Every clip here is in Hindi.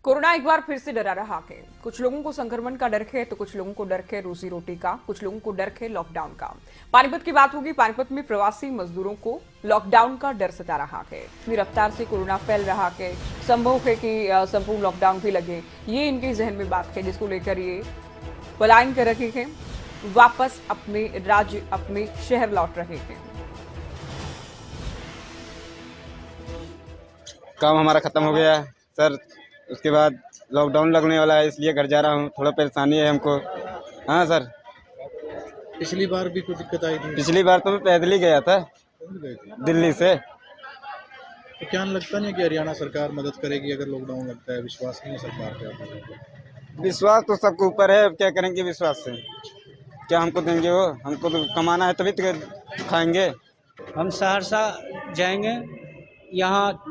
कोरोना एक बार फिर से डरा रहा है। कुछ लोगों को संक्रमण का डर है तो कुछ लोगों को डर है रोजी रोटी का, कुछ लोगों को डर है लॉकडाउन का। पानीपत की बात होगी। पानीपत में प्रवासी मजदूरों को लॉकडाउन का डर सता रहा है। इतनी रफ्तार से कोरोना फैल रहा है, संभव है कि संपूर्ण लॉकडाउन भी लगे। ये इनके जहन में बात है जिसको लेकर ये पलायन कर रहे हैं, वापस अपने राज्य अपने शहर लौट रहे हैं। काम हमारा खत्म हो गया है सर। उसके बाद लॉकडाउन लगने वाला है, इसलिए घर जा रहा हूँ। थोड़ा परेशानी है हमको। हाँ सर, पिछली बार भी कोई दिक्कत आई थी? पिछली बार तो मैं पैदल ही गया था कब गए थे? दिल्ली से। तो क्या लगता नहीं कि हरियाणा सरकार मदद करेगी अगर लॉकडाउन लगता है? विश्वास नहीं है सरकार पे आपको? विश्वास तो सबके ऊपर है, अब क्या करेंगे विश्वास से? क्या हमको देंगे वो? हमको तो कमाना है तभी तो खाएंगे। हम सहरसा जाएंगे, यहाँ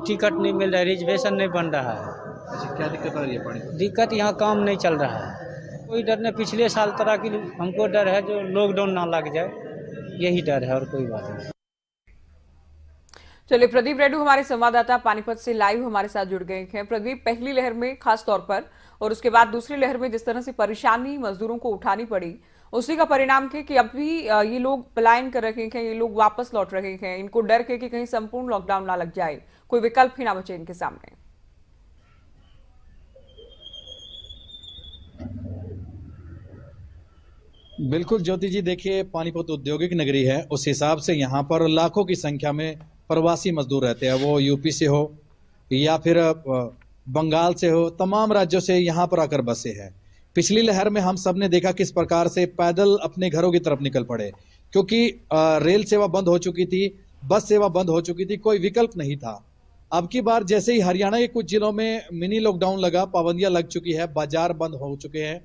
टिकट नहीं मिल रहा है, रिजर्वेशन नहीं बन रहा है। अच्छा, क्या दिक्कत आ रही है? पानी दिक्कत यहाँ काम नहीं चल रहा है। कोई डर नहीं, पिछले साल तरह की हमको डर है जो लॉकडाउन ना लग जाए, यही डर है और कोई बात नहीं। चलिए, प्रदीप रेड्डू हमारे संवाददाता पानीपत से लाइव हमारे साथ जुड़ गए हैं। प्रदीप, पहली लहर में खास तौर पर और उसके बाद दूसरी लहर में जिस तरह से परेशानी मजदूरों को उठानी पड़ी, उसी का परिणाम है कि अभी ये लोग पलायन कर रहे हैं, ये लोग वापस लौट रहे हैं। इनको डर है कि कहीं संपूर्ण लॉकडाउन ना लग जाए, कोई विकल्प ही ना बचे इनके सामने। बिल्कुल ज्योति जी, देखिए पानीपत औद्योगिक नगरी है, उस हिसाब से यहाँ पर लाखों की संख्या में प्रवासी मजदूर रहते हैं। वो यूपी से हो या फिर बंगाल से हो, तमाम राज्यों से यहाँ पर आकर बसे हैं। पिछली लहर में हम सब ने देखा किस प्रकार से पैदल अपने घरों की तरफ निकल पड़े, क्योंकि रेल सेवा बंद हो चुकी थी, बस सेवा बंद हो चुकी थी, कोई विकल्प नहीं था। अब की बार जैसे ही हरियाणा के कुछ जिलों में मिनी लॉकडाउन लगा, पाबंदियां लग चुकी है, बाजार बंद हो चुके हैं,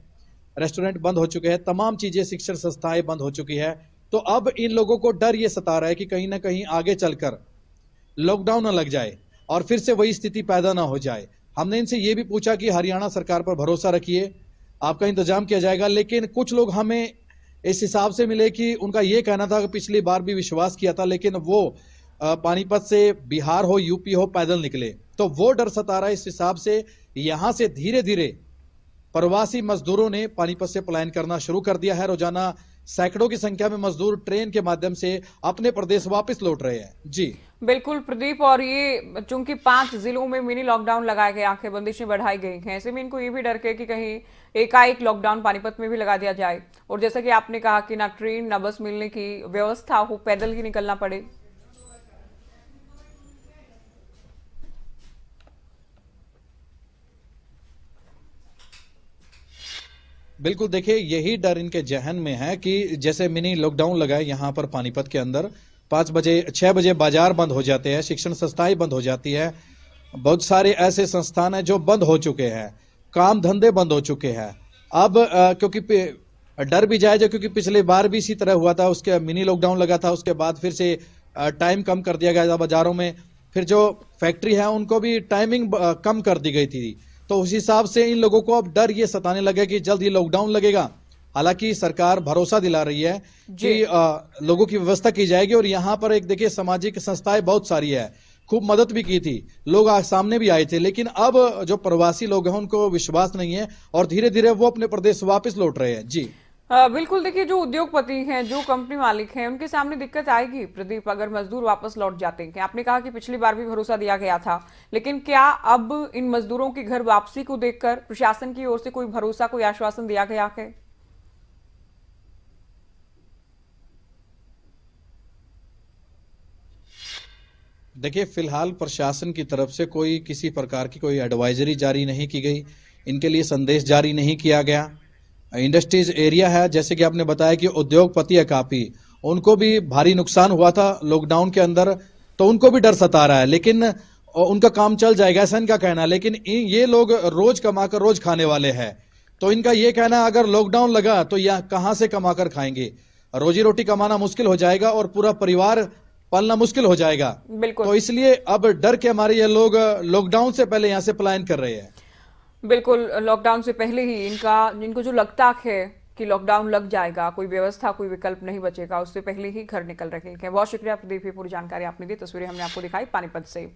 रेस्टोरेंट बंद हो चुके हैं, तमाम चीजें शिक्षण संस्थाएं बंद हो चुकी है। तो अब इन लोगों को डर ये सता रहा है कि कहीं ना कहीं आगे चलकर लॉकडाउन न लग जाए और फिर से वही स्थिति पैदा ना हो जाए। हमने इनसे ये भी पूछा कि हरियाणा सरकार पर भरोसा रखिए, आपका इंतजाम किया जाएगा, लेकिन कुछ लोग हमें इस हिसाब से मिले कि उनका ये कहना था कि पिछली बार भी विश्वास किया था, लेकिन वो पानीपत से बिहार हो यूपी हो पैदल निकले, तो वो डर सता रहा है। इस हिसाब से यहां से धीरे धीरे प्रवासी मजदूरों ने पानीपत से पलायन करना शुरू कर दिया है। रोजाना सैकड़ों की संख्या में मजदूर ट्रेन के माध्यम से अपने प्रदेश वापस लौट रहे हैं। जी बिल्कुल प्रदीप, और ये चूंकि 5 जिलों में मिनी लॉकडाउन लगाए गए, आंखें बंदिशें बढ़ाई गई हैं, ऐसे में इनको ये भी डर है कि कहीं एकाएक लॉकडाउन पानीपत में भी लगा दिया जाए और जैसा कि आपने कहा कि ना ट्रेन ना बस मिलने की व्यवस्था हो, पैदल ही निकलना पड़े। बिल्कुल, देखिए यही डर इनके जहन में है कि जैसे मिनी लॉकडाउन लगा है यहाँ पर पानीपत के अंदर, 5 बजे 6 बजे बाजार बंद हो जाते हैं, शिक्षण संस्थाएं बंद हो जाती है, बहुत सारे ऐसे संस्थान हैं जो बंद हो चुके हैं, काम धंधे बंद हो चुके हैं। अब क्योंकि डर भी जायज है, क्योंकि पिछले बार भी इसी तरह हुआ था, उसके मिनी लॉकडाउन लगा था, उसके बाद फिर से टाइम कम कर दिया गया था बाजारों में, फिर जो फैक्ट्री है उनको भी टाइमिंग कम कर दी गई थी। तो उस हिसाब से इन लोगों को अब डर ये सताने लगे कि जल्द ही लॉकडाउन लगेगा। हालांकि सरकार भरोसा दिला रही है कि लोगों की व्यवस्था की जाएगी। और यहाँ पर एक देखिए सामाजिक संस्थाएं बहुत सारी है, खूब मदद भी की थी, लोग सामने भी आए थे, लेकिन अब जो प्रवासी लोग हैं उनको विश्वास नहीं है और धीरे धीरे वो अपने प्रदेश वापस लौट रहे हैं। जी बिल्कुल, देखिए जो उद्योगपति हैं, जो कंपनी मालिक हैं, उनके सामने दिक्कत आएगी प्रदीप अगर मजदूर वापस लौट जाते हैं। आपने कहा कि पिछली बार भी भरोसा दिया गया था, लेकिन क्या अब इन मजदूरों की घर वापसी को देखकर प्रशासन की ओर से कोई भरोसा, कोई आश्वासन दिया गया है? देखिए, फिलहाल प्रशासन की तरफ से कोई किसी प्रकार की कोई एडवाइजरी जारी नहीं की गई, इनके लिए संदेश जारी नहीं किया गया। इंडस्ट्रीज एरिया है, जैसे कि आपने बताया कि उद्योगपति है काफी, उनको भी भारी नुकसान हुआ था लॉकडाउन के अंदर, तो उनको भी डर सता रहा है, लेकिन उनका काम चल जाएगा ऐसा इनका कहना है। लेकिन ये लोग रोज कमाकर रोज खाने वाले हैं, तो इनका ये कहना है अगर लॉकडाउन लगा तो यह कहां से कमाकर खाएंगे, रोजी रोटी कमाना मुश्किल हो जाएगा और पूरा परिवार पालना मुश्किल हो जाएगा। बिल्कुल, तो इसलिए अब डर के हमारे ये लोग लॉकडाउन से पहले यहां से पलायन कर रहे हैं। बिल्कुल, लॉकडाउन से पहले ही इनको जो लगता है कि लॉकडाउन लग जाएगा, कोई व्यवस्था, कोई विकल्प नहीं बचेगा, उससे पहले ही घर निकल रहे हैं। बहुत शुक्रिया प्रदीप, पूरी जानकारी आपने दी। तस्वीरें हमने आपको दिखाई पानीपत से।